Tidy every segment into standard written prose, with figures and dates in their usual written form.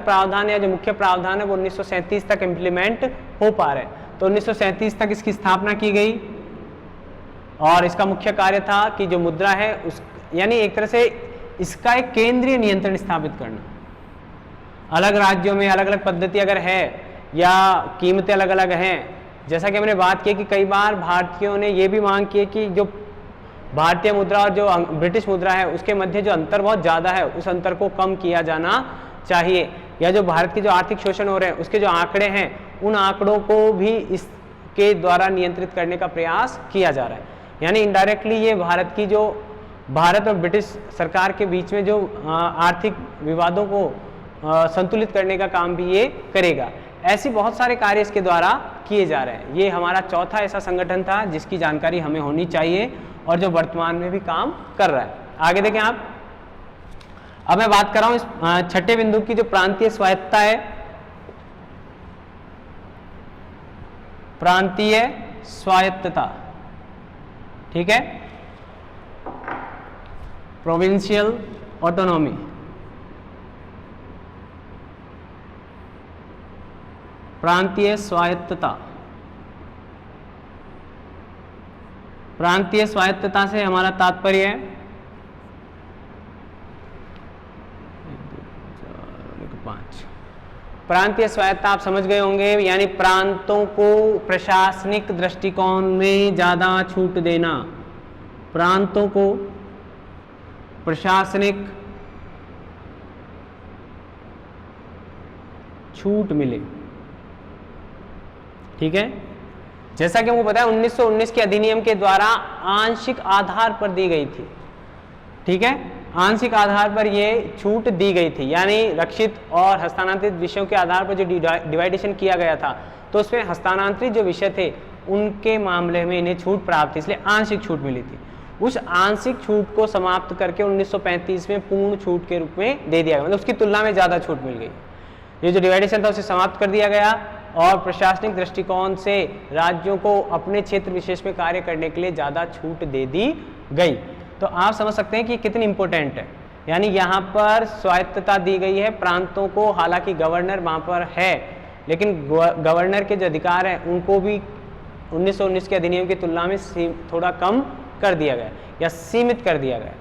प्रावधान या जो मुख्य प्रावधान है वो 1937 तक इम्प्लीमेंट हो पा रहे हैं। तो 1937 तक इसकी स्थापना की गई और इसका मुख्य कार्य था कि जो मुद्रा है उस यानी एक तरह से इसका एक केंद्रीय नियंत्रण स्थापित करना। अलग राज्यों में अलग अलग पद्धति अगर है या कीमतें अलग अलग हैं, जैसा कि हमने बात की कि कई बार भारतीयों ने ये भी मांग की है कि जो भारतीय मुद्रा और जो ब्रिटिश मुद्रा है उसके मध्य जो अंतर बहुत ज़्यादा है उस अंतर को कम किया जाना चाहिए, या जो भारत के जो आर्थिक शोषण हो रहे हैं उसके जो आंकड़े हैं उन आंकड़ों को भी इसके द्वारा नियंत्रित करने का प्रयास किया जा रहा है। यानी इनडायरेक्टली ये भारत और ब्रिटिश सरकार के बीच में जो आर्थिक विवादों को संतुलित करने का काम भी ये करेगा। ऐसी बहुत सारे कार्य इसके द्वारा किए जा रहे हैं। ये हमारा चौथा ऐसा संगठन था जिसकी जानकारी हमें होनी चाहिए और जो वर्तमान में भी काम कर रहा है। आगे देखें आप। अब मैं बात कर रहा हूं इस छठे बिंदु की, जो प्रांतीय स्वायत्तता है। प्रांतीय स्वायत्तता, ठीक है, प्रोविंशियल ऑटोनॉमी। प्रांतीय स्वायत्तता, प्रांतीय स्वायत्तता से हमारा तात्पर्य है प्रांतीय स्वायत्तता आप समझ गए होंगे, यानी प्रांतों को प्रशासनिक दृष्टिकोण में ज्यादा छूट देना। प्रांतों को प्रशासनिक छूट मिले, ठीक है। जैसा कि मुझे पता है 1919 के अधिनियम के द्वारा आंशिक आधार पर दी गई थी, ठीक है, आंशिक आधार पर ये छूट दी गई थी। यानी रक्षित और हस्तांतरित विषयों के आधार पर जो डिवाइडेशन किया गया था तो उसमें हस्तांतरित जो विषय थे उनके मामले में इन्हें छूट प्राप्त थी, इसलिए आंशिक छूट मिली थी। उस आंशिक छूट को समाप्त करके 1935 में पूर्ण छूट के रूप में दे दिया गया, मतलब उसकी तुलना में ज़्यादा छूट मिल गई। ये जो डिवाइडेशन था उसे समाप्त कर दिया गया और प्रशासनिक दृष्टिकोण से राज्यों को अपने क्षेत्र विशेष में कार्य करने के लिए ज़्यादा छूट दे दी गई। तो आप समझ सकते हैं कि कितनी इंपॉर्टेंट है। यानी यहाँ पर स्वायत्तता दी गई है प्रांतों को, हालांकि गवर्नर वहाँ पर है लेकिन गवर्नर के जो अधिकार हैं उनको भी 1919 के अधिनियम की तुलना में थोड़ा कम कर दिया गया या सीमित कर दिया गया।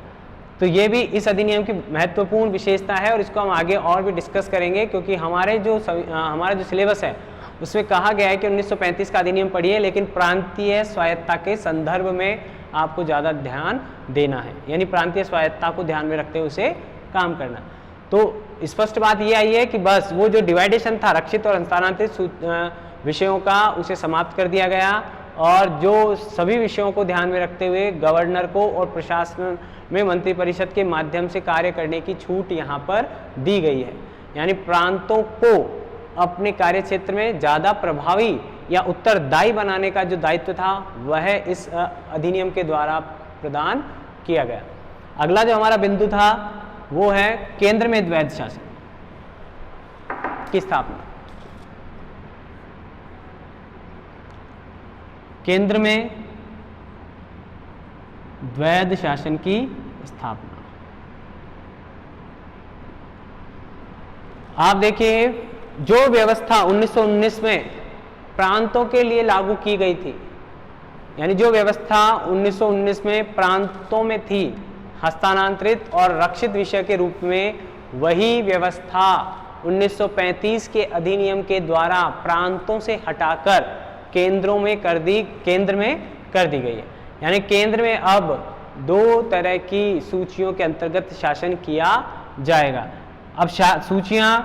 तो ये भी इस अधिनियम की महत्वपूर्ण विशेषता है और इसको हम आगे और भी डिस्कस करेंगे, क्योंकि हमारा जो सिलेबस है उसमें कहा गया है कि 1935 का अधिनियम पढ़िए लेकिन प्रांतीय स्वायत्तता के संदर्भ में आपको ज़्यादा ध्यान देना है, यानी प्रांतीय स्वायत्तता को ध्यान में रखते हुए उसे काम करना। तो स्पष्ट बात ये आई है कि बस वो जो डिवाइडेशन था रक्षित और हस्तांतरित विषयों का उसे समाप्त कर दिया गया और जो सभी विषयों को ध्यान में रखते हुए गवर्नर को और प्रशासन में मंत्रिपरिषद के माध्यम से कार्य करने की छूट यहाँ पर दी गई है। यानी प्रांतों को अपने कार्य क्षेत्र में ज़्यादा प्रभावी या उत्तरदायी बनाने का जो दायित्व था वह इस अधिनियम के द्वारा प्रदान किया गया। अगला जो हमारा बिंदु था वो है केंद्र में द्वैध शासन की स्थापना। केंद्र में द्वैध शासन की स्थापना। आप देखिए जो व्यवस्था 1919 में प्रांतों के लिए लागू की गई थी, यानी जो व्यवस्था 1919 में प्रांतों में थी हस्तांतरित और रक्षित विषय के रूप में, वही व्यवस्था 1935 के अधिनियम के द्वारा प्रांतों से हटाकर केंद्र में कर दी गई है। यानी केंद्र में अब दो तरह की सूचियों के अंतर्गत शासन किया जाएगा। अब सूचियां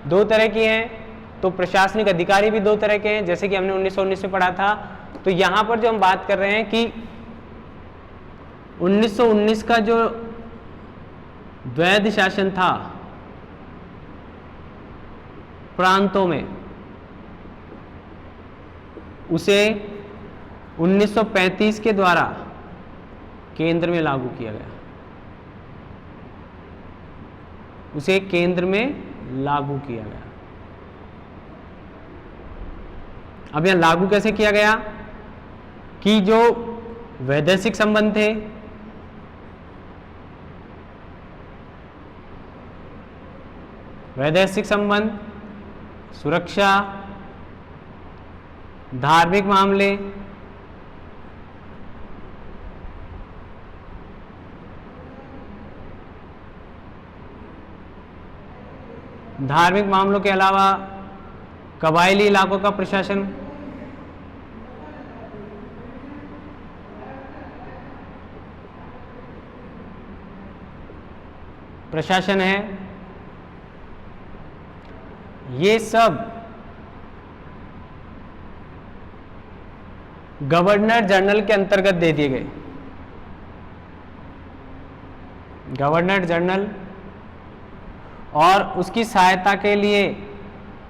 दो तरह की हैं, तो प्रशासनिक अधिकारी भी दो तरह के हैं, जैसे कि हमने 1919 में पढ़ा था। तो यहाँ पर जो हम बात कर रहे हैं कि 1919 का जो द्वैध शासन था प्रांतों में, उसे 1935 के द्वारा केंद्र में लागू किया गया। उसे केंद्र में लागू किया गया। अब यहां लागू कैसे किया गया कि जो वैदेशिक संबंध थे, वैदेशिक संबंध, सुरक्षा, धार्मिक मामले, धार्मिक मामलों के अलावा कबायली इलाकों का प्रशासन, है, ये सब गवर्नर जनरल के अंतर्गत दे दिए गए। गवर्नर जनरल और उसकी सहायता के लिए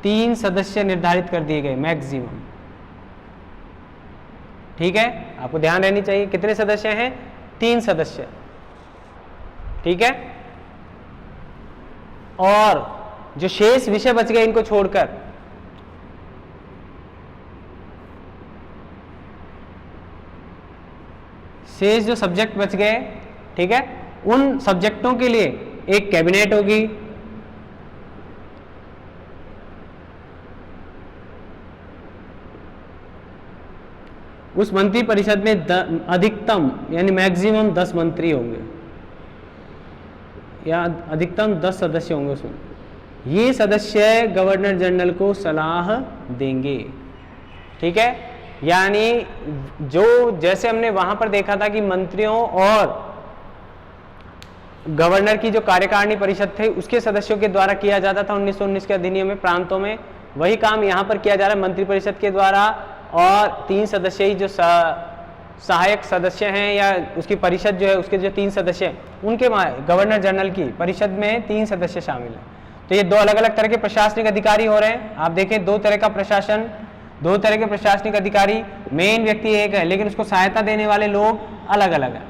3 सदस्य निर्धारित कर दिए गए मैक्सिमम। ठीक है, आपको ध्यान रहनी चाहिए कितने सदस्य हैं, 3 सदस्य। ठीक है, और जो शेष विषय बच गए इनको छोड़कर शेष जो सब्जेक्ट बच गए, ठीक है, उन सब्जेक्टों के लिए एक कैबिनेट होगी, उस मंत्री परिषद में अधिकतम यानी मैक्सिमम 10 मंत्री होंगे या अधिकतम 10 सदस्य होंगे उसमें। ये सदस्य गवर्नर जनरल को सलाह देंगे। ठीक है, यानी जो जैसे हमने वहां पर देखा था कि मंत्रियों और गवर्नर की जो कार्यकारिणी परिषद थे उसके सदस्यों के द्वारा किया जाता था 1919 के अधिनियम में प्रांतों में, वही काम यहां पर किया जा रहा है मंत्री परिषद के द्वारा। और 3 सदस्य ही जो सहायक सदस्य हैं या उसकी परिषद जो है उसके जो 3 सदस्य हैं उनके गवर्नर जनरल की परिषद में 3 सदस्य शामिल हैं। तो ये 2 अलग अलग तरह के प्रशासनिक अधिकारी हो रहे हैं। आप देखें 2 तरह का प्रशासन, 2 तरह के प्रशासनिक अधिकारी, मेन व्यक्ति एक है लेकिन उसको सहायता देने वाले लोग अलग अलग हैं।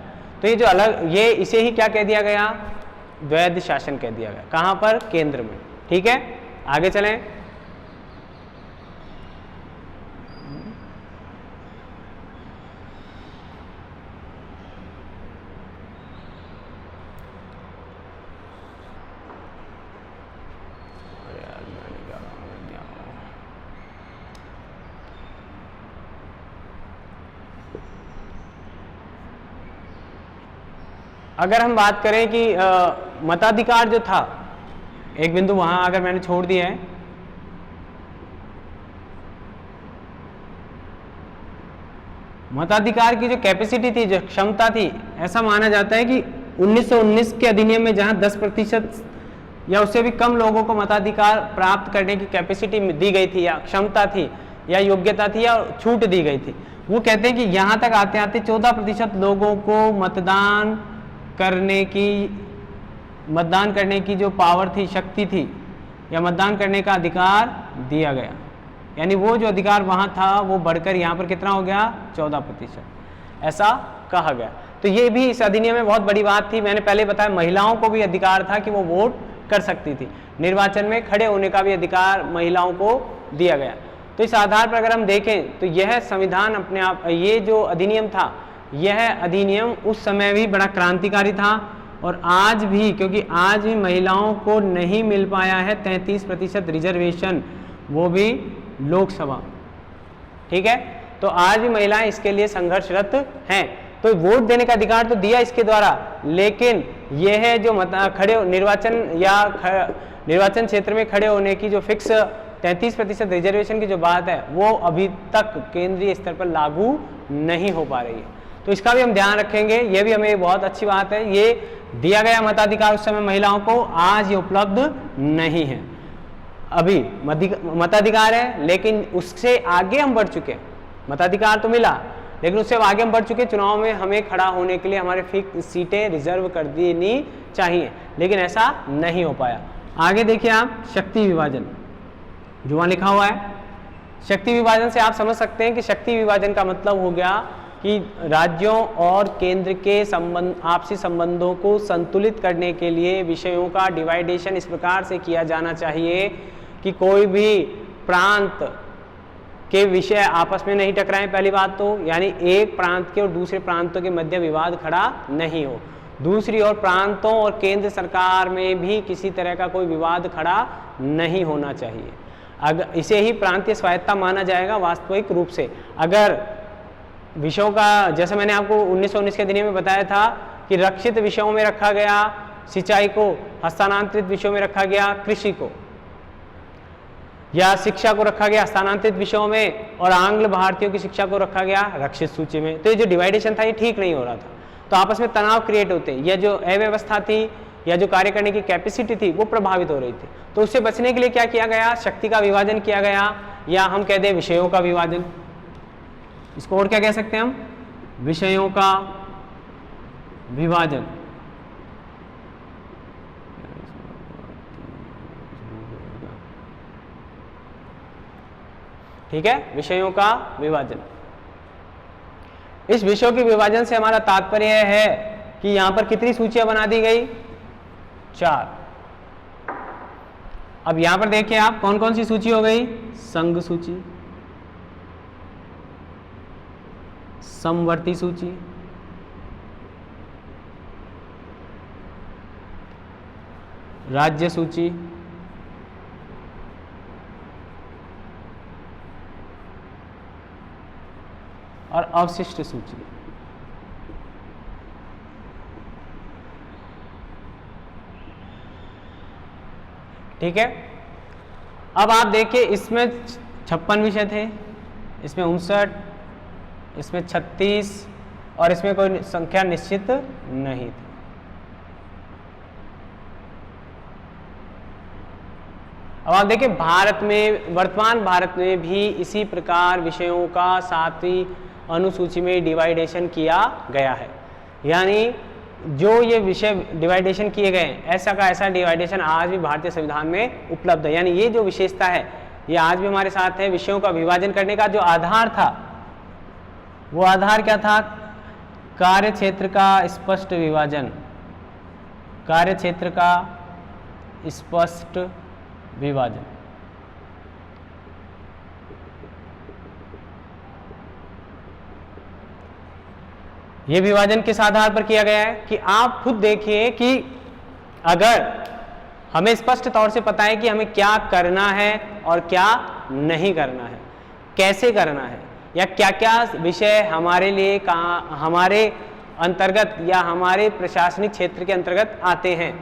तो ये जो अलग, ये इसे ही क्या कह दिया गया, द्वैध शासन कह दिया गया। कहां पर, केंद्र में। ठीक है, आगे चलें। अगर हम बात करें कि मताधिकार जो था, एक बिंदु वहां अगर मैंने छोड़ दिया है, मताधिकार की जो कैपेसिटी थी, जो क्षमता थी, ऐसा माना जाता है कि 1919 के अधिनियम में जहां 10% या उससे भी कम लोगों को मताधिकार प्राप्त करने की कैपेसिटी दी गई थी या क्षमता थी या योग्यता थी या छूट दी गई थी, वो कहते हैं कि यहां तक आते आते 14% लोगों को मतदान करने की जो पावर थी, शक्ति थी या मतदान करने का अधिकार दिया गया। यानी वो जो अधिकार वहां था वो बढ़कर यहाँ पर कितना हो गया, 14%, ऐसा कहा गया। तो ये भी इस अधिनियम में बहुत बड़ी बात थी। मैंने पहले बताया महिलाओं को भी अधिकार था कि वो वोट कर सकती थी, निर्वाचन में खड़े होने का भी अधिकार महिलाओं को दिया गया। तो इस आधार पर अगर हम देखें तो यह संविधान अपने आप, ये जो अधिनियम था, यह अधिनियम उस समय भी बड़ा क्रांतिकारी था और आज भी, क्योंकि आज भी महिलाओं को नहीं मिल पाया है 33% रिजर्वेशन, वो भी लोकसभा। ठीक है, तो आज भी महिलाएं इसके लिए संघर्षरत हैं। तो वोट देने का अधिकार तो दिया इसके द्वारा, लेकिन यह है जो निर्वाचन क्षेत्र में खड़े होने की जो फिक्स 33% रिजर्वेशन की जो बात है, वो अभी तक केंद्रीय स्तर पर लागू नहीं हो पा रही है। तो इसका भी हम ध्यान रखेंगे, ये भी हमें बहुत अच्छी बात है। ये दिया गया मताधिकार उस समय महिलाओं को, आज ये उपलब्ध नहीं है। अभी मताधिकार है लेकिन उससे आगे हम बढ़ चुके हैं। मताधिकार तो मिला लेकिन उससे आगे हम बढ़ चुके, चुनाव में हमें खड़ा होने के लिए हमारे फिक्स सीटें रिजर्व कर देनी चाहिए, लेकिन ऐसा नहीं हो पाया। आगे देखिए आप, शक्ति विभाजन जो वहां लिखा हुआ है। शक्ति विभाजन से आप समझ सकते हैं कि शक्ति विभाजन का मतलब हो गया कि राज्यों और केंद्र के आपसी संबंधों को संतुलित करने के लिए विषयों का डिवाइडेशन इस प्रकार से किया जाना चाहिए कि कोई भी प्रांत के विषय आपस में नहीं टकराएं, पहली बात तो, यानी एक प्रांत के और दूसरे प्रांतों के मध्य विवाद खड़ा नहीं हो। दूसरी ओर प्रांतों और केंद्र सरकार में भी किसी तरह का कोई विवाद खड़ा नहीं होना चाहिए। अगर इसे ही प्रांतीय स्वायत्तता माना जाएगा वास्तविक रूप से। अगर विषयों का, जैसे मैंने आपको 1919 के अधिनियम में बताया था कि रक्षित विषयों में रखा गया सिंचाई को, हस्तांतरित विषयों में रखा गया कृषि को, या शिक्षा को रखा गया स्थानांतरित विषयों में, और आंग्ल भारतीयों की शिक्षा को रखा गया रक्षित सूची में। तो ये जो डिवाइडेशन था ये ठीक नहीं हो रहा था, तो आपस में तनाव क्रिएट होते, या जो अव्यवस्था थी या जो कार्य करने की कैपेसिटी थी वो प्रभावित हो रही थी। तो उससे बचने के लिए क्या किया गया, शक्ति का विभाजन किया गया, या हम कह दें विषयों का विभाजन। इसको और क्या कह सकते हैं हम, विषयों का विभाजन। ठीक है, विषयों का विभाजन। इस विषयों के विभाजन से हमारा तात्पर्य है कि यहां पर कितनी सूचियां बना दी गई, 4। अब यहां पर देखिए आप कौन कौन सी सूची हो गई, संघ सूची, समवर्ती सूची, राज्य सूची, और अवशिष्ट सूची। ठीक है, अब आप देखिए इसमें 56 विषय थे, इसमें 59, इसमें 36, और इसमें कोई संख्या निश्चित नहीं थी। अब आप देखिए भारत में, वर्तमान भारत में भी इसी प्रकार विषयों का 7वीं अनुसूची में डिवाइडेशन किया गया है। यानी जो ये विषय डिवाइडेशन किए गए हैं, ऐसा का ऐसा डिवाइडेशन आज भी भारतीय संविधान में उपलब्ध है। यानी ये जो विशेषता है ये आज भी हमारे साथ है। विषयों का विभाजन करने का जो आधार था, वो आधार क्या था, कार्य क्षेत्र का स्पष्ट विभाजन, कार्य क्षेत्र का स्पष्ट विभाजन। यह विभाजन किस आधार पर किया गया है कि आप खुद देखिए कि अगर हमें स्पष्ट तौर से पता है कि हमें क्या करना है और क्या नहीं करना है, कैसे करना है, या क्या क्या विषय हमारे लिए हमारे अंतर्गत या हमारे प्रशासनिक क्षेत्र के अंतर्गत आते हैं,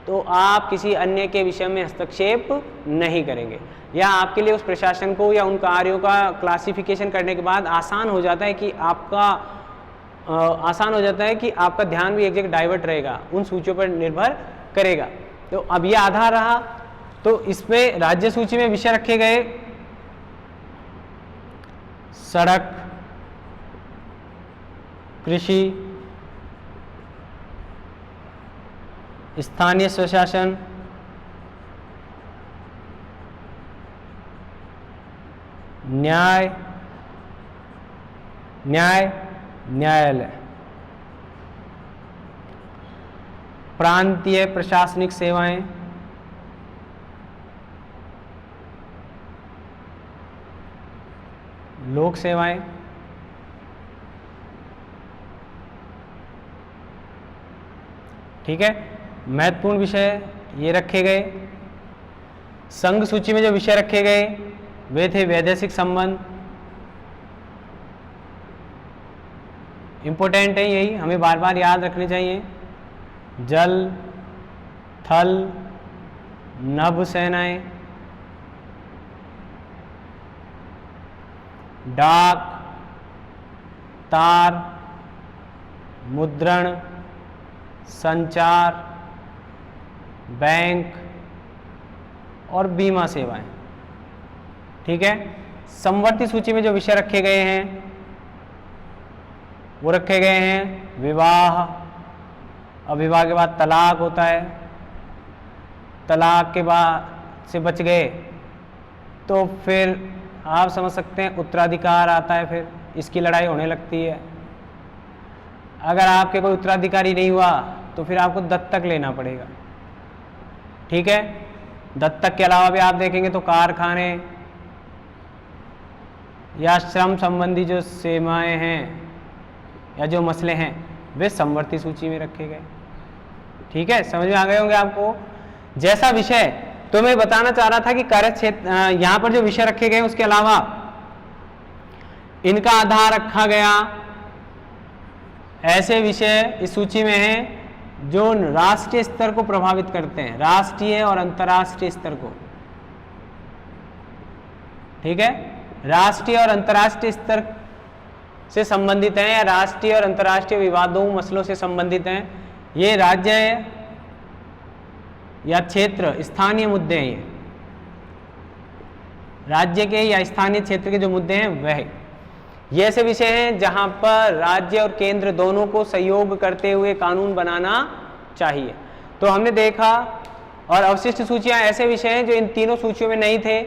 तो आप किसी अन्य के विषय में हस्तक्षेप नहीं करेंगे, या आपके लिए उस प्रशासन को या उन कार्यों का क्लासिफिकेशन करने के बाद आसान हो जाता है कि आपका ध्यान भी एक जगह डाइवर्ट रहेगा, उन सूचियों पर निर्भर करेगा। तो अब ये आधार रहा। तो इसमें राज्य सूची में विषय रखे गए सड़क, कृषि, स्थानीय स्वशासन, न्यायालय, प्रांतीय प्रशासनिक सेवाएं, लोक सेवाएं, ठीक है। महत्वपूर्ण विषय ये रखे गए। संघ सूची में जो विषय रखे गए वे थे वैदेशिक संबंध, इंपॉर्टेंट है, यही हमें बार बार याद रखने चाहिए। जल, थल, नभ सेनाएं, डाक, तार, मुद्रण, संचार, बैंक और बीमा सेवाएं, ठीक है। समवर्ती सूची में जो विषय रखे गए हैं वो रखे गए हैं विवाह, और विवाह के बाद तलाक होता है, तलाक के बाद से बच गए तो फिर आप समझ सकते हैं उत्तराधिकार आता है, फिर इसकी लड़ाई होने लगती है। अगर आपके कोई उत्तराधिकारी नहीं हुआ तो फिर आपको दत्तक लेना पड़ेगा, ठीक है। दत्तक के अलावा भी आप देखेंगे तो कारखाने या श्रम संबंधी जो सेवाएं हैं या जो मसले हैं वे समवर्ती सूची में रखे गए, ठीक है। समझ में आ गए होंगे आपको। जैसा विषय तो मैं बताना चाह रहा था कि कार्य क्षेत्र यहाँ पर जो विषय रखे गए उसके अलावा इनका आधार रखा गया ऐसे विषय इस सूची में हैं जो राष्ट्रीय स्तर को प्रभावित करते हैं, राष्ट्रीय और अंतर्राष्ट्रीय स्तर को। ठीक है, राष्ट्रीय और अंतर्राष्ट्रीय स्तर से संबंधित हैं या राष्ट्रीय और अंतर्राष्ट्रीय विवादों मसलों से संबंधित हैं। ये राज्य या क्षेत्र स्थानीय मुद्दे हैं, ये राज्य के या स्थानीय क्षेत्र के जो मुद्दे हैं वह ये ऐसे विषय हैं जहां पर राज्य और केंद्र दोनों को सहयोग करते हुए कानून बनाना चाहिए। तो हमने देखा, और अवशिष्ट सूचियां ऐसे विषय हैं जो इन तीनों सूचियों में नहीं थे,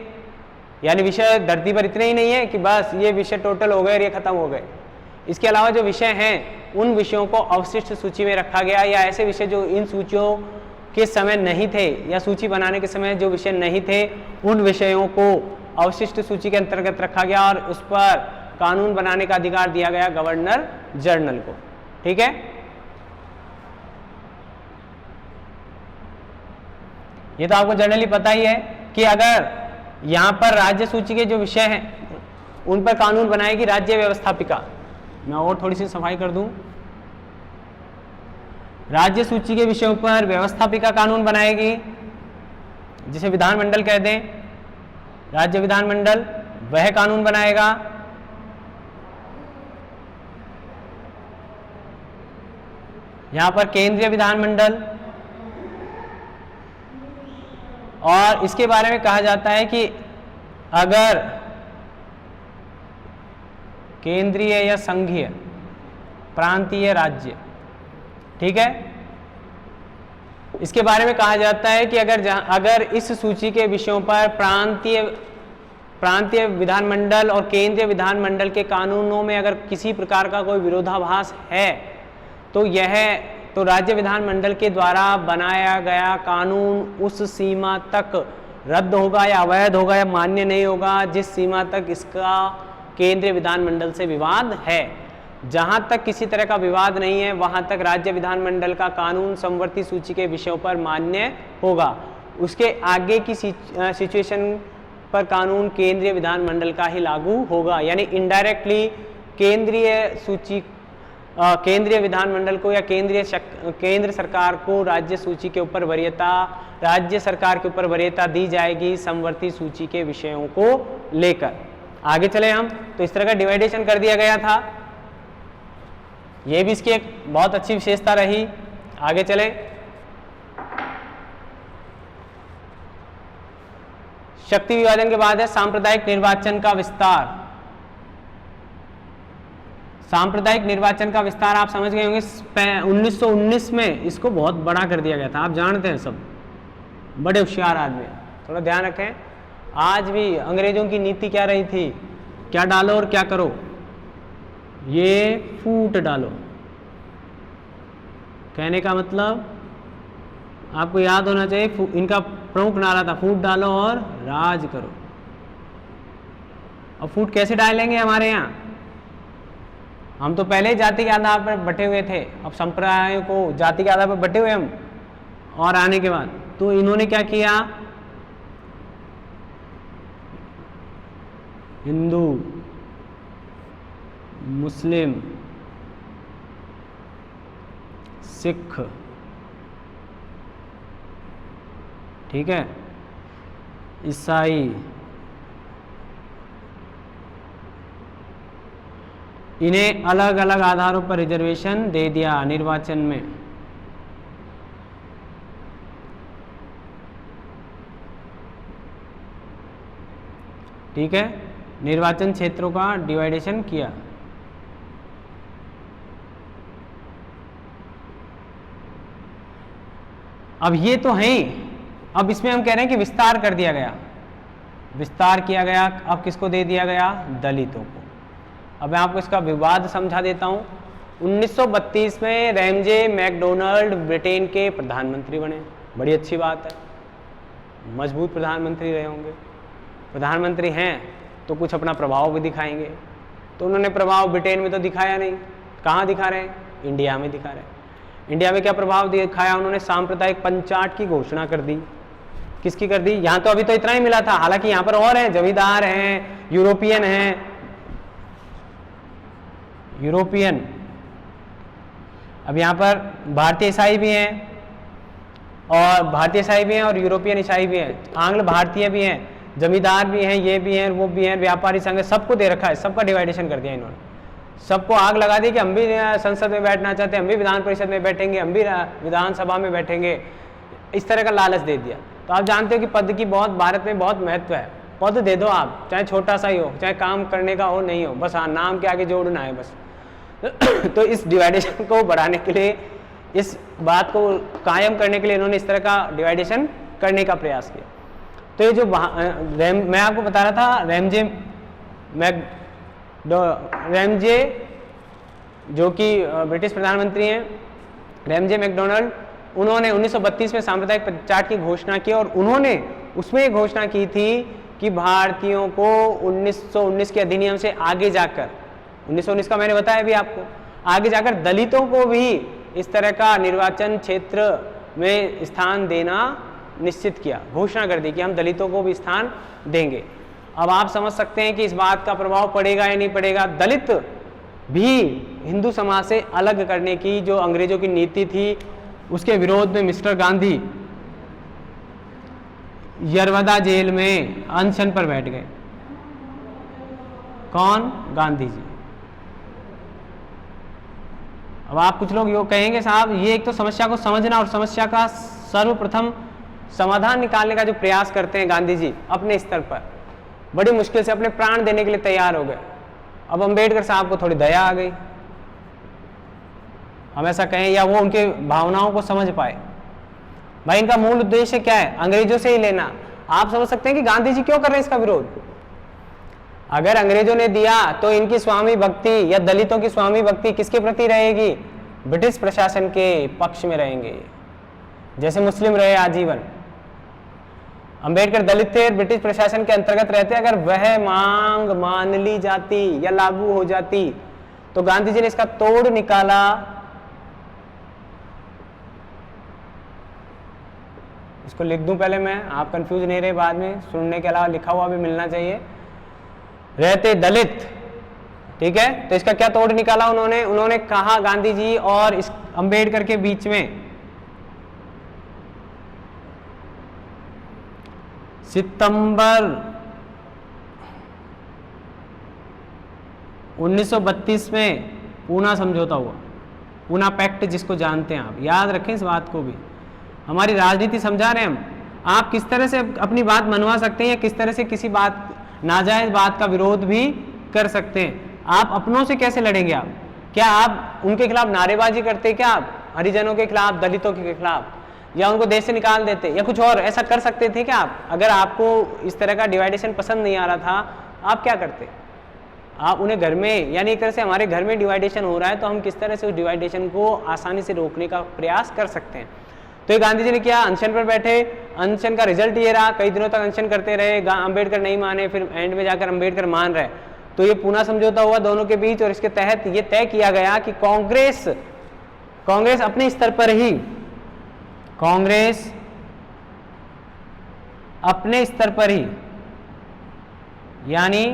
यानी विषय धरती पर इतने ही नहीं है कि बस ये विषय टोटल हो गए और ये खत्म हो गए। इसके अलावा जो विषय हैं उन विषयों को अवशिष्ट सूची में रखा गया, या ऐसे विषय जो इन सूचियों के समय नहीं थे या सूची बनाने के समय जो विषय नहीं थे उन विषयों को अवशिष्ट सूची के अंतर्गत रखा गया और उस पर कानून बनाने का अधिकार दिया गया गवर्नर जनरल को। ठीक है, ये तो आपको जनरली पता ही है कि अगर यहां पर राज्य सूची के जो विषय हैं उन पर कानून बनाएगी राज्य व्यवस्थापिका। मैं और थोड़ी सी सफाई कर दूं, राज्य सूची के विषयों पर व्यवस्थापिका कानून बनाएगी, जिसे विधानमंडल कह दें, राज्य विधानमंडल वह कानून बनाएगा। यहां पर केंद्रीय विधानमंडल, और इसके बारे में कहा जाता है कि अगर केंद्रीय या संघीय, प्रांतीय, राज्य, ठीक है, इसके बारे में कहा जाता है कि अगर इस सूची के विषयों पर प्रांतीय विधानमंडल और केंद्रीय विधानमंडल के कानूनों में अगर किसी प्रकार का कोई विरोधाभास है तो राज्य विधानमंडल के द्वारा बनाया गया कानून उस सीमा तक रद्द होगा या अवैध होगा या मान्य नहीं होगा जिस सीमा तक इसका केंद्रीय विधानमंडल से विवाद है। जहां तक किसी तरह का विवाद नहीं है वहां तक राज्य विधानमंडल का कानून समवर्ती सूची के विषयों पर मान्य होगा। उसके आगे की सिचुएशन पर कानून केंद्रीय विधानमंडल का ही लागू होगा, यानी इनडायरेक्टली केंद्रीय विधानमंडल को या केंद्र सरकार को राज्य सूची के ऊपर राज्य सरकार के ऊपर वरीयता दी जाएगी समवर्ती सूची के विषयों को लेकर। आगे चले हम, तो इस तरह का डिवाइडेशन कर दिया गया था, यह भी इसकी एक बहुत अच्छी विशेषता रही। आगे चले, शक्ति विभाजन के बाद है सांप्रदायिक निर्वाचन का विस्तार। सांप्रदायिक निर्वाचन का विस्तार आप समझ गए होंगे, 1919 में इसको बहुत बड़ा कर दिया गया था। आप जानते हैं, सब बड़े होशियार आदमी, थोड़ा ध्यान रखें। आज भी अंग्रेजों की नीति क्या रही थी, क्या डालो और क्या करो, ये फूट डालो। कहने का मतलब आपको याद होना चाहिए, इनका प्रमुख नारा था फूट डालो और राज करो। अब फूट कैसे डालेंगे हमारे यहाँ, हम तो पहले जाति के आधार पर बटे हुए थे, अब संप्रदायों को जाति के आधार पर बटे हुए हम। और आने के बाद तो इन्होंने क्या किया, हिंदू, मुस्लिम, सिख, ठीक है, ईसाई, इन्हें अलग अलग आधारों पर रिजर्वेशन दे दिया निर्वाचन में। ठीक है, निर्वाचन क्षेत्रों का डिवाइडेशन किया। अब ये तो है, अब इसमें हम कह रहे हैं कि विस्तार कर दिया गया, विस्तार किया गया। अब किसको दे दिया गया, दलितों को। अब मैं आपको इसका विवाद समझा देता हूं। 1932 में रैमजे मैकडोनाल्ड ब्रिटेन के प्रधानमंत्री बने, बड़ी अच्छी बात है, मजबूत प्रधानमंत्री रहे होंगे। प्रधानमंत्री हैं तो कुछ अपना प्रभाव भी दिखाएंगे, तो उन्होंने प्रभाव ब्रिटेन में तो दिखाया नहीं, कहाँ दिखा रहे हैं, इंडिया में दिखा रहे हैं। इंडिया में क्या प्रभाव दिखाया उन्होंने, सांप्रदायिक पंचायत की घोषणा कर दी। किसकी कर दी? यहाँ तो अभी तो इतना ही मिला था, हालांकि यहाँ पर और हैं, जमींदार हैं, यूरोपियन हैं, यूरोपियन, अब यहाँ पर भारतीय ईसाई भी हैं, और भारतीय ईसाई भी हैं और यूरोपियन ईसाई भी हैं, आंग्ल भारतीय भी हैं, जमींदार भी हैं, ये भी हैं, वो भी हैं, व्यापारी संघ, सबको दे रखा है, सबका डिवाइडेशन कर दिया इन्होंने, सबको आग लगा दी कि हम भी संसद में बैठना चाहते हैं, हम भी विधान परिषद में बैठेंगे, हम भी विधानसभा में बैठेंगे, इस तरह का लालच दे दिया। तो आप जानते हो कि पद की बहुत भारत में बहुत महत्व है, पद दे दो आप, चाहे छोटा सा ही हो, चाहे काम करने का हो नहीं हो, बस हाँ नाम के आगे जोड़ना है बस। तो इस डिवाइडेशन को बढ़ाने के लिए, इस बात को कायम करने के लिए इन्होंने इस तरह का डिवाइडेशन करने का प्रयास किया। तो ये जो मैं आपको बता रहा था, रैमजे जो कि ब्रिटिश प्रधानमंत्री हैं, रैमजे मैकडोनाल्ड, उन्होंने 1932 में सांप्रदायिक चार्ट की घोषणा की, और उन्होंने उसमें घोषणा की थी कि भारतीयों को 1919 के अधिनियम से आगे जाकर, 1919 का मैंने बताया भी आपको, आगे जाकर दलितों को भी इस तरह का निर्वाचन क्षेत्र में स्थान देना निश्चित किया, घोषणा कर दी कि हम दलितों को भी स्थान देंगे। अब आप समझ सकते हैं कि इस बात का प्रभाव पड़ेगा या नहीं पड़ेगा। दलित भी हिंदू समाज से अलग करने की जो अंग्रेजों की नीति थी, उसके विरोध में मिस्टर गांधी यरवदा जेल में अनशन पर बैठ गए। कौन? गांधी जी। अब आप कुछ लोग यो कहेंगे साहब ये एक तो समस्या को समझना और समस्या का सर्वप्रथम समाधान निकालने का जो प्रयास करते हैं गांधी जी अपने स्तर पर, बड़ी मुश्किल से अपने प्राण देने के लिए तैयार हो गए। अब अंबेडकर साहब को थोड़ी दया आ गई, हम ऐसा कहें, या वो उनके भावनाओं को समझ पाए। भाई इनका मूल उद्देश्य क्या है? अंग्रेजों से ही लेना। आप समझ सकते हैं कि गांधी जी क्यों कर रहे हैं इसका विरोध। अगर अंग्रेजों ने दिया तो इनकी स्वामी भक्ति या दलितों की स्वामी भक्ति किसके प्रति रहेगी? ब्रिटिश प्रशासन के पक्ष में रहेंगे, जैसे मुस्लिम रहे आजीवन। अंबेडकर दलित थे, ब्रिटिश प्रशासन के अंतर्गत रहते, अगर वह मांग मान ली जाती या लागू हो जाती तो गांधी जी ने इसका तोड़ निकाला। इसको लिख दूं पहले मैं, आप कंफ्यूज नहीं रहे बाद में, सुनने के अलावा लिखा हुआ भी मिलना चाहिए। रहते दलित, ठीक है, तो इसका क्या तोड़ निकाला उन्होंने कहा गांधी जी और इस अंबेडकर के बीच में सितंबर 1932 में पूना समझौता हुआ, पूना पैक्ट जिसको जानते हैं आप, याद रखें इस बात को भी। हमारी राजनीति समझा रहे हैं हम, आप किस तरह से अपनी बात मनवा सकते हैं या किस तरह से किसी बात नाजायज बात का विरोध भी कर सकते हैं। आप अपनों से कैसे लड़ेंगे? आप क्या आप उनके खिलाफ नारेबाजी करते? क्या आप हरिजनों के खिलाफ, दलितों के खिलाफ, या उनको देश से निकाल देते या कुछ और ऐसा कर सकते थे क्या आप? अगर आपको इस तरह का डिवाइडेशन पसंद नहीं आ रहा था, आप क्या करते? आप उन्हें घर में, यानी एक तरह से हमारे घर में डिवाइडेशन हो रहा है तो हम किस तरह से उस डिवाइडेशन को आसानी से रोकने का प्रयास कर सकते हैं। तो ये गांधी जी ने किया, अनशन पर बैठे। अनशन का रिजल्ट ये रहा, कई दिनों तक अनशन करते रहे, अंबेडकर नहीं माने, फिर एंड में जाकर अंबेडकर मान रहे। तो ये पूना समझौता हुआ दोनों के बीच, और इसके तहत ये तय किया गया कि कांग्रेस अपने स्तर पर ही, कांग्रेस अपने स्तर पर ही, यानी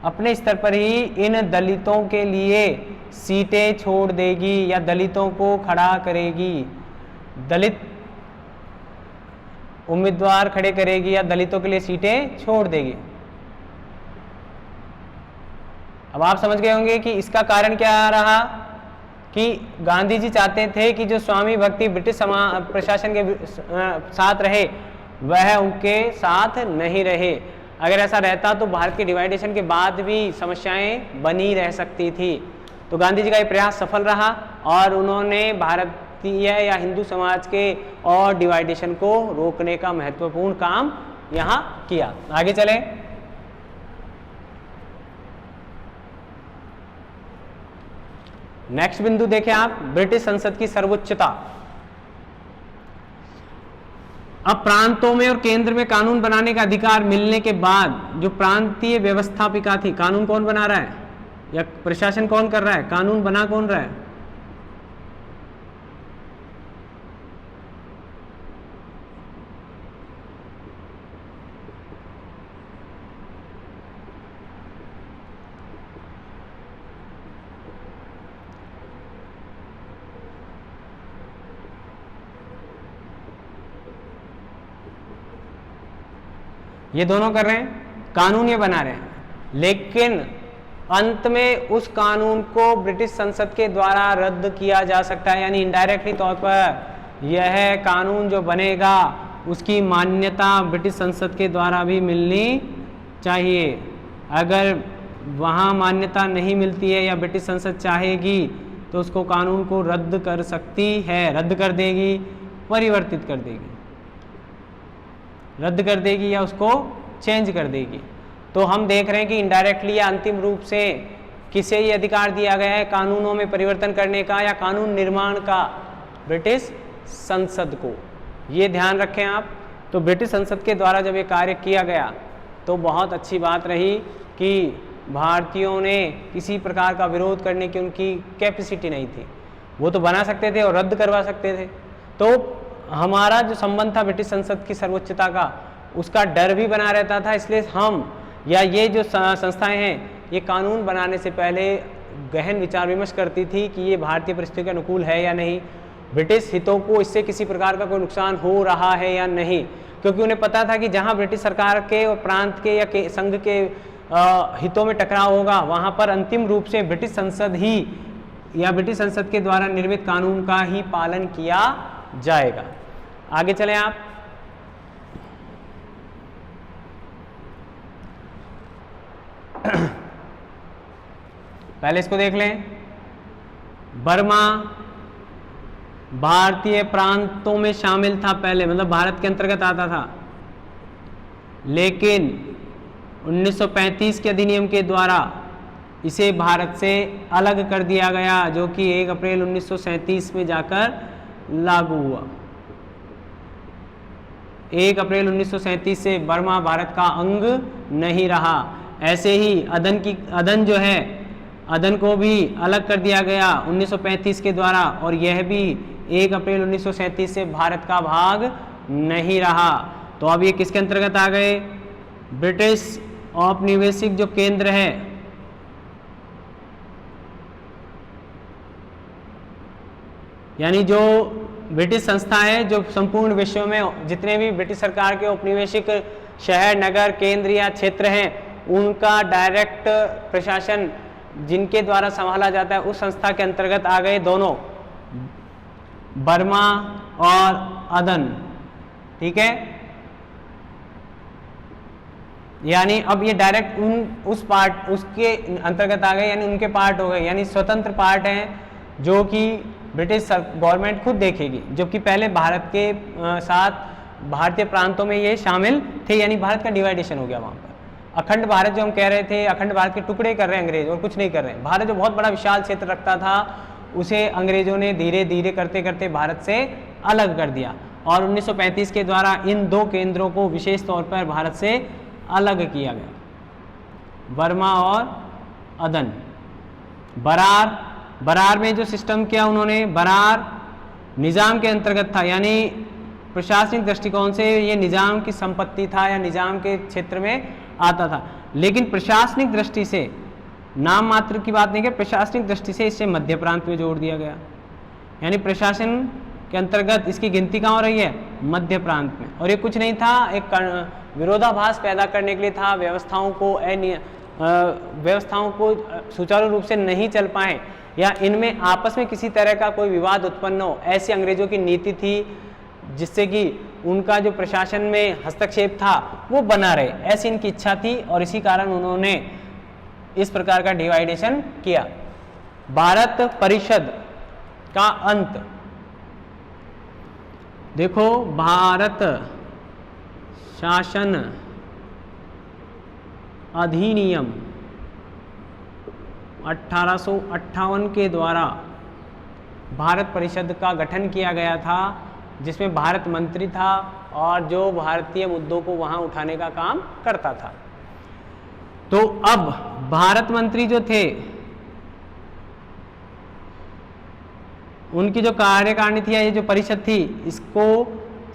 अपने स्तर पर ही इन दलितों के लिए सीटें छोड़ देगी या दलितों को खड़ा करेगी, दलित उम्मीदवार खड़े करेगी या दलितों के लिए सीटें छोड़ देगी। अब आप समझ गए होंगे कि इसका कारण क्या रहा कि गांधी जी चाहते थे कि जो स्वामी भक्ति ब्रिटिश प्रशासन के साथ रहे वह उनके साथ नहीं रहे। अगर ऐसा रहता तो भारत के डिवाइडेशन के बाद भी समस्याएं बनी रह सकती थी। तो गांधी जी का ये प्रयास सफल रहा और उन्होंने भारतीय या हिंदू समाज के और डिवाइडेशन को रोकने का महत्वपूर्ण काम यहाँ किया। आगे चले। नेक्स्ट बिंदु देखें आप, ब्रिटिश संसद की सर्वोच्चता। अब प्रांतों में और केंद्र में कानून बनाने का अधिकार मिलने के बाद जो प्रांतीय व्यवस्थापिका थी, कानून कौन बना रहा है या प्रशासन कौन कर रहा है, कानून बना कौन रहा है? ये दोनों कर रहे हैं, कानून ये बना रहे हैं, लेकिन अंत में उस कानून को ब्रिटिश संसद के द्वारा रद्द किया जा सकता है, यानी इनडायरेक्टली तौर पर यह कानून जो बनेगा उसकी मान्यता ब्रिटिश संसद के द्वारा भी मिलनी चाहिए। अगर वहाँ मान्यता नहीं मिलती है या ब्रिटिश संसद चाहेगी तो उसको कानून को रद्द कर सकती है, रद्द कर देगी, परिवर्तित कर देगी, रद्द कर देगी या उसको चेंज कर देगी। तो हम देख रहे हैं कि इनडायरेक्टली या अंतिम रूप से किसे ये अधिकार दिया गया है कानूनों में परिवर्तन करने का या कानून निर्माण का, ब्रिटिश संसद को। ये ध्यान रखें आप। तो ब्रिटिश संसद के द्वारा जब ये कार्य किया गया तो बहुत अच्छी बात रही कि भारतीयों ने किसी प्रकार का विरोध करने की उनकी कैपेसिटी नहीं थी, वो तो बना सकते थे और रद्द करवा सकते थे। तो हमारा जो संबंध था ब्रिटिश संसद की सर्वोच्चता का, उसका डर भी बना रहता था। इसलिए हम या ये जो संस्थाएं हैं ये कानून बनाने से पहले गहन विचार विमर्श करती थी कि ये भारतीय परिस्थिति के अनुकूल है या नहीं, ब्रिटिश हितों को इससे किसी प्रकार का कोई नुकसान हो रहा है या नहीं, क्योंकि उन्हें पता था कि जहां ब्रिटिश सरकार के और प्रांत के या संघ के हितों में टकराव होगा वहां पर अंतिम रूप से ब्रिटिश संसद ही या ब्रिटिश संसद के द्वारा निर्मित कानून का ही पालन किया जाएगा। आगे चलें आप। पहले इसको देख लें। बर्मा भारतीय प्रांतों में शामिल था पहले, मतलब भारत के अंतर्गत आता था, लेकिन 1935 के अधिनियम के द्वारा इसे भारत से अलग कर दिया गया, जो कि 1 अप्रैल 1937 में जाकर लागू हुआ। 1 अप्रैल 1937 से बर्मा भारत का अंग नहीं रहा। ऐसे ही अदन जो है, अदन को भी अलग कर दिया गया 1935 के द्वारा, और यह भी 1 अप्रैल 1937 से भारत का भाग नहीं रहा। तो अब ये किसके अंतर्गत आ गए? ब्रिटिश औपनिवेशिक जो केंद्र है, यानी जो ब्रिटिश संस्था है जो संपूर्ण विश्व में जितने भी ब्रिटिश सरकार के औपनिवेशिक शहर, नगर, केंद्र या क्षेत्र हैं, उनका डायरेक्ट प्रशासन जिनके द्वारा संभाला जाता है, उस संस्था के अंतर्गत आ गए दोनों, बर्मा और अदन। ठीक है, यानी अब ये डायरेक्ट उस पार्ट उसके अंतर्गत आ गए, यानी उनके पार्ट हो गए, यानी स्वतंत्र पार्ट हैं जो कि ब्रिटिश गवर्नमेंट खुद देखेगी, जबकि पहले भारत के साथ भारतीय प्रांतों में ये शामिल थे, यानी भारत का डिवाइडेशन हो गया वहाँ पर। अखंड भारत जो हम कह रहे थे, अखंड भारत के टुकड़े कर रहे हैं अंग्रेज, और कुछ नहीं कर रहे हैं। भारत जो बहुत बड़ा विशाल क्षेत्र रखता था, उसे अंग्रेजों ने धीरे धीरे करते करते भारत से अलग कर दिया, और 1935 के द्वारा इन दो केंद्रों को विशेष तौर पर भारत से अलग किया गया, बर्मा और अदन। बरार में जो सिस्टम किया उन्होंने, बरार निजाम के अंतर्गत था, यानी प्रशासनिक दृष्टिकोण से ये निजाम की संपत्ति था या निजाम के क्षेत्र में आता था, लेकिन प्रशासनिक दृष्टि से, नाम मात्र की बात नहीं कि प्रशासनिक दृष्टि से इसे मध्य प्रांत में जोड़ दिया गया, यानी प्रशासन के अंतर्गत इसकी गिनती कहाँ हो रही है? मध्य प्रांत में। और ये कुछ नहीं था, एक विरोधाभास पैदा करने के लिए था, व्यवस्थाओं को सुचारू रूप से नहीं चल पाए या इनमें आपस में किसी तरह का कोई विवाद उत्पन्न हो, ऐसी अंग्रेजों की नीति थी, जिससे कि उनका जो प्रशासन में हस्तक्षेप था वो बना रहे, ऐसी इनकी इच्छा थी, और इसी कारण उन्होंने इस प्रकार का डिवाइडेशन किया। भारत परिषद का अंत देखो, भारत शासन अधिनियम 1858 के द्वारा भारत परिषद का गठन किया गया था, जिसमें भारत मंत्री था और जो भारतीय मुद्दों को वहां उठाने का काम करता था। तो अब भारत मंत्री जो थे, उनकी जो कार्यकारिणी थी या ये जो परिषद थी, इसको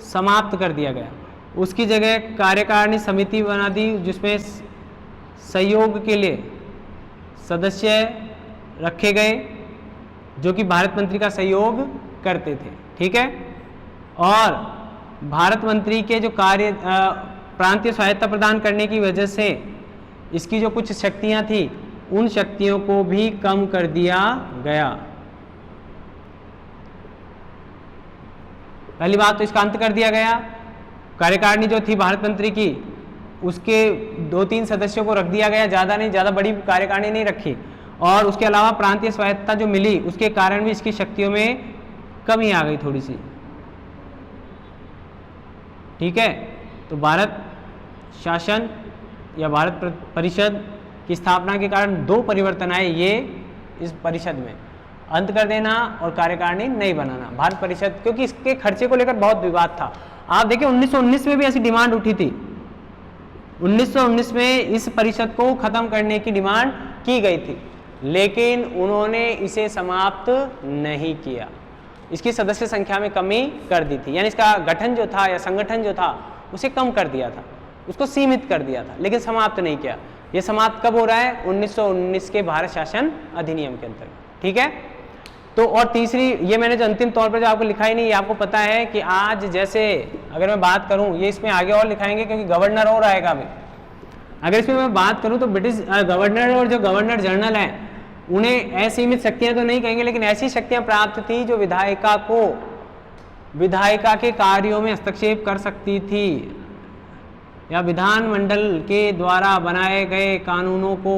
समाप्त कर दिया गया। उसकी जगह कार्यकारिणी समिति बना दी, जिसमें सहयोग के लिए सदस्य रखे गए जो कि भारत मंत्री का सहयोग करते थे। ठीक है, और भारत मंत्री के जो कार्य प्रांतीय स्वायत्तता प्रदान करने की वजह से इसकी जो कुछ शक्तियां थी उन शक्तियों को भी कम कर दिया गया। पहली बात तो इसका अंत कर दिया गया। कार्यकारिणी जो थी भारत मंत्री की, उसके 2-3 सदस्यों को रख दिया गया, ज़्यादा नहीं, ज़्यादा बड़ी कार्यकारिणी नहीं रखी। और उसके अलावा प्रांतीय स्वायत्तता जो मिली उसके कारण भी इसकी शक्तियों में कमी आ गई थोड़ी सी। ठीक है, तो भारत शासन या भारत परिषद की स्थापना के कारण 2 परिवर्तन आए ये इस परिषद में, अंत कर देना और कार्यकारिणी नहीं बनाना। भारत परिषद, क्योंकि इसके खर्चे को लेकर बहुत विवाद था। आप देखिए 1919 में भी ऐसी डिमांड उठी थी। 1919 में इस परिषद को खत्म करने की डिमांड की गई थी, लेकिन उन्होंने इसे समाप्त नहीं किया। इसकी सदस्य संख्या में कमी कर दी थी, यानी इसका गठन जो था या संगठन जो था उसे कम कर दिया था, उसको सीमित कर दिया था, लेकिन समाप्त नहीं किया। यह समाप्त कब हो रहा है? 1919 के भारत शासन अधिनियम के अंतर्गत। ठीक है, तो और तीसरी, ये मैंने जो अंतिम तौर पर जो आपको लिखा ही नहीं, ये आपको पता है कि आज जैसे अगर मैं बात करूं, ये इसमें आगे और लिखाएंगे क्योंकि गवर्नर और आएगा अभी। अगर इसमें मैं बात करूं तो ब्रिटिश गवर्नर और जो गवर्नर जनरल हैं उन्हें असीमित शक्तियां तो नहीं कहेंगे, लेकिन ऐसी शक्तियां प्राप्त थी जो विधायिका के कार्यों में हस्तक्षेप कर सकती थी या विधानमंडल के द्वारा बनाए गए कानूनों को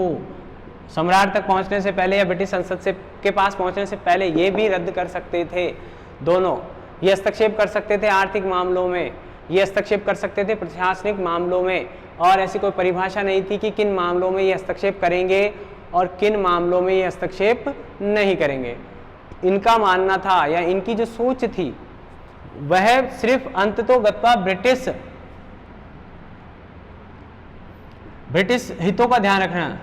सम्राट तक पहुंचने से पहले या ब्रिटिश संसद से के पास पहुंचने से पहले ये भी रद्द कर सकते थे। दोनों ये हस्तक्षेप कर सकते थे आर्थिक मामलों में, ये हस्तक्षेप कर सकते थे प्रशासनिक मामलों में, और ऐसी कोई परिभाषा नहीं थी कि किन मामलों में ये हस्तक्षेप करेंगे और किन मामलों में ये हस्तक्षेप नहीं करेंगे। इनका मानना था या इनकी जो सोच थी वह सिर्फ अंततोगत्वा ब्रिटिश हितों का ध्यान रखना,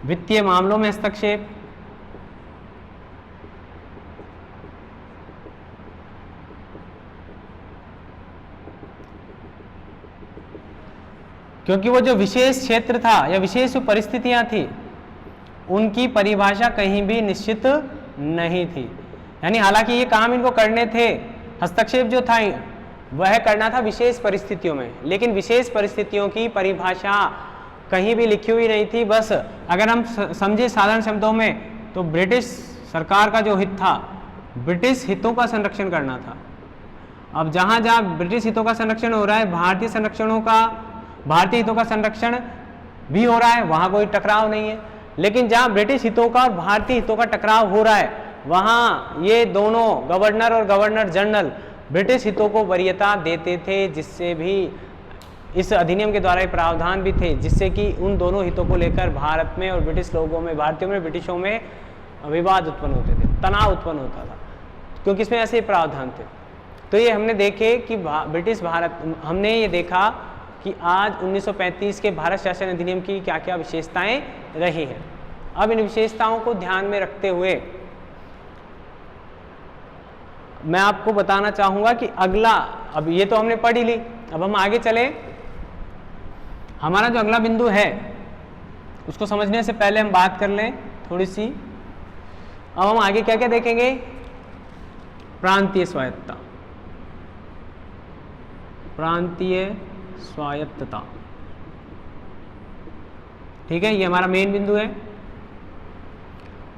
वित्तीय मामलों में हस्तक्षेप, क्योंकि वो जो विशेष क्षेत्र था या विशेष परिस्थितियां थी उनकी परिभाषा कहीं भी निश्चित नहीं थी। यानी हालांकि ये काम इनको करने थे, हस्तक्षेप जो था वह करना था विशेष परिस्थितियों में, लेकिन विशेष परिस्थितियों की परिभाषा कहीं भी लिखी हुई नहीं थी। बस अगर हम समझे साधारण शब्दों में तो ब्रिटिश सरकार का जो हित था, ब्रिटिश हितों का संरक्षण करना था। अब जहां जहां ब्रिटिश हितों का संरक्षण हो रहा है, भारतीय हितों का संरक्षण भी हो रहा है, वहां कोई टकराव नहीं है। लेकिन जहां ब्रिटिश हितों का और भारतीय हितों का टकराव हो रहा है, वहां ये दोनों गवर्नर और गवर्नर जनरल ब्रिटिश हितों को वरीयता देते थे, जिससे भी इस अधिनियम के द्वारा प्रावधान भी थे, जिससे कि उन दोनों हितों को लेकर भारत में और ब्रिटिश लोगों में, भारतीयों में ब्रिटिशों में विवाद उत्पन्न होते थे, तनाव उत्पन्न होता था, क्योंकि इसमें ऐसे प्रावधान थे। तो ये हमने देखे कि हमने ये देखा कि आज 1935 के भारत शासन अधिनियम की क्या क्या विशेषताएं रही हैं। अब इन विशेषताओं को ध्यान में रखते हुए मैं आपको बताना चाहूँगा कि अगला, अब ये तो हमने पढ़ ही ली, अब हम आगे चले। हमारा जो अगला बिंदु है उसको समझने से पहले हम बात कर लें थोड़ी सी। अब हम आगे क्या क्या देखेंगे? प्रांतीय स्वायत्तता, प्रांतीय स्वायत्तता। ठीक है, ये हमारा मेन बिंदु है।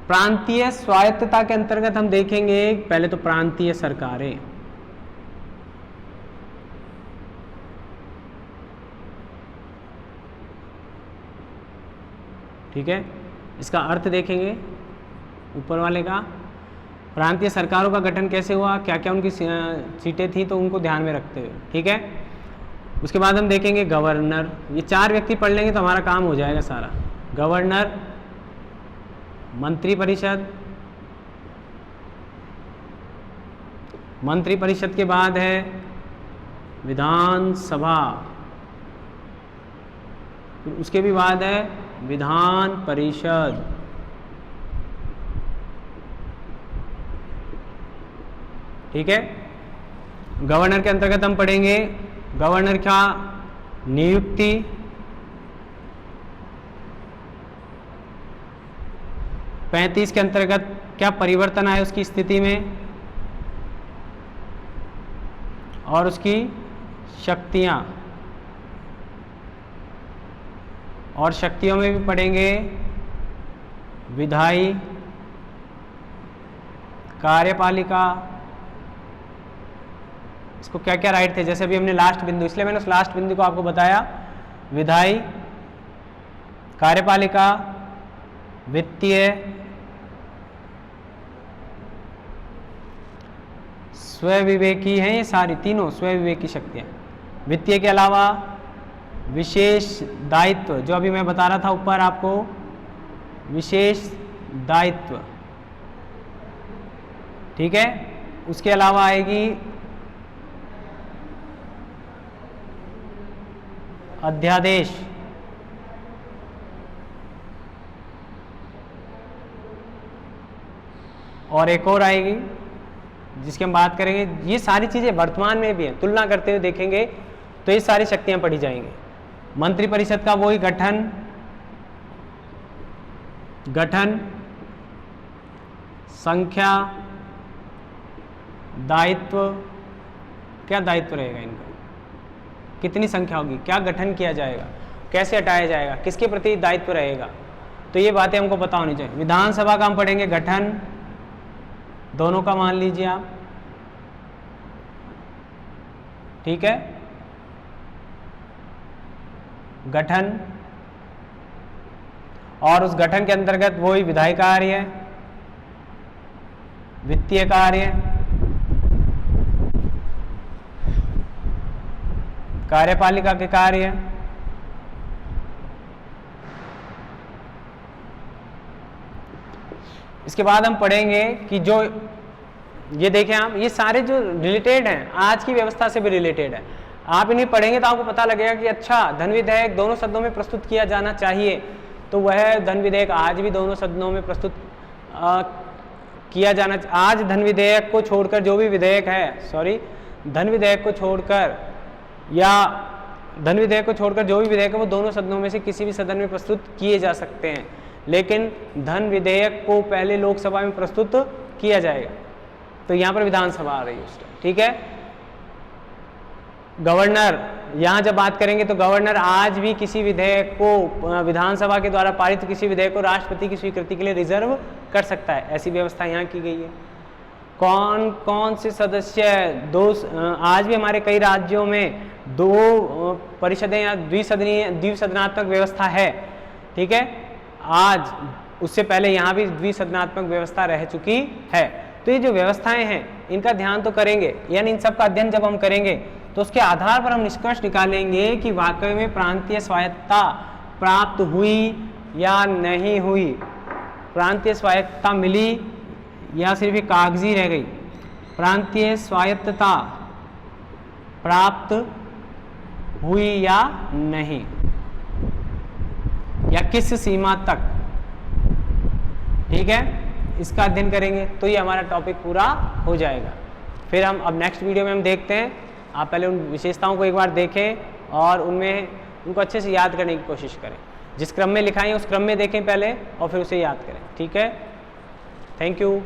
प्रांतीय स्वायत्तता के अंतर्गत हम देखेंगे पहले तो प्रांतीय सरकारें। ठीक है, इसका अर्थ देखेंगे ऊपर वाले का। प्रांतीय सरकारों का गठन कैसे हुआ, क्या क्या उनकी सीटें थी, तो उनको ध्यान में रखते हुए। ठीक है, उसके बाद हम देखेंगे गवर्नर। ये 4 व्यक्ति पढ़ लेंगे तो हमारा काम हो जाएगा सारा। गवर्नर, मंत्रिपरिषद, मंत्रिपरिषद के बाद है विधानसभा, फिर उसके भी बाद है विधान परिषद, ठीक है। गवर्नर के अंतर्गत हम पढ़ेंगे गवर्नर का नियुक्ति, 35 के अंतर्गत क्या परिवर्तन आए उसकी स्थिति में और उसकी शक्तियां, और शक्तियों में भी पढ़ेंगे विधायी, कार्यपालिका, इसको क्या क्या राइट थे, जैसे अभी हमने लास्ट बिंदु, इसलिए मैंने उस लास्ट बिंदु को आपको बताया, विधायी, कार्यपालिका, वित्तीय, स्वविवेकी हैं, ये सारी तीनों स्वविवेकी शक्तियां। वित्तीय के अलावा विशेष दायित्व, जो अभी मैं बता रहा था ऊपर आपको, विशेष दायित्व, ठीक है। उसके अलावा आएगी अध्यादेश, और एक और आएगी जिसकी हम बात करेंगे। ये सारी चीजें वर्तमान में भी हैं, तुलना करते हुए देखेंगे तो ये सारी शक्तियां पढ़ी जाएंगी। मंत्रिपरिषद का वही गठन, संख्या, दायित्व, क्या दायित्व रहेगा इनका, कितनी संख्या होगी, क्या गठन किया जाएगा, कैसे हटाया जाएगा, किसके प्रति दायित्व रहेगा, तो ये बातें हमको पता होनी चाहिए। विधानसभा का हम पढ़ेंगे गठन, दोनों का मान लीजिए आप, ठीक है, गठन, और उस गठन के अंतर्गत वही विधायी कार्य, वित्तीय कार्य, कार्यपालिका के कार्य, इसके बाद हम पढ़ेंगे कि जो ये देखें आप, ये सारे जो रिलेटेड हैं आज की व्यवस्था से भी रिलेटेड है। आप इन्हें पढ़ेंगे तो आपको पता लगेगा कि अच्छा धन विधेयक दोनों सदनों में प्रस्तुत किया जाना चाहिए, तो वह धन विधेयक आज भी दोनों सदनों में प्रस्तुत किया जाना। आज धन विधेयक को छोड़कर जो भी विधेयक है, धन विधेयक को छोड़कर या धन विधेयक को छोड़कर जो भी विधेयक है वो दोनों सदनों में से किसी भी सदन में प्रस्तुत किए जा सकते हैं, लेकिन धन विधेयक को पहले लोकसभा में प्रस्तुत किया जाएगा। तो यहाँ पर विधानसभा आ रही है उस टाइम, ठीक है। गवर्नर, यहाँ जब बात करेंगे तो गवर्नर आज भी किसी विधेयक को विधानसभा के द्वारा पारित किसी विधेयक को राष्ट्रपति की स्वीकृति के लिए रिजर्व कर सकता है, ऐसी व्यवस्था यहाँ की गई है। कौन कौन से सदस्य, आज भी हमारे कई राज्यों में 2 परिषदें या द्विसदनात्मक व्यवस्था है, ठीक है। आज उससे पहले यहाँ भी द्विसदनात्मक व्यवस्था रह चुकी है। तो ये जो व्यवस्थाएं हैं इनका ध्यान तो करेंगे, यानी इन सब का अध्ययन जब हम करेंगे तो उसके आधार पर हम निष्कर्ष निकालेंगे कि वाकई में प्रांतीय स्वायत्तता प्राप्त हुई या नहीं हुई, प्रांतीय स्वायत्तता मिली या सिर्फ कागजी रह गई, प्रांतीय स्वायत्तता प्राप्त हुई या नहीं, या किस सीमा तक, ठीक है। इसका अध्ययन करेंगे तो ये हमारा टॉपिक पूरा हो जाएगा। फिर हम अब नेक्स्ट वीडियो में हम देखते हैं, आप पहले उन विशेषताओं को एक बार देखें और उनमें उनको अच्छे से याद करने की कोशिश करें, जिस क्रम में लिखाई है उस क्रम में देखें पहले और फिर उसे याद करें, ठीक है। Thank you.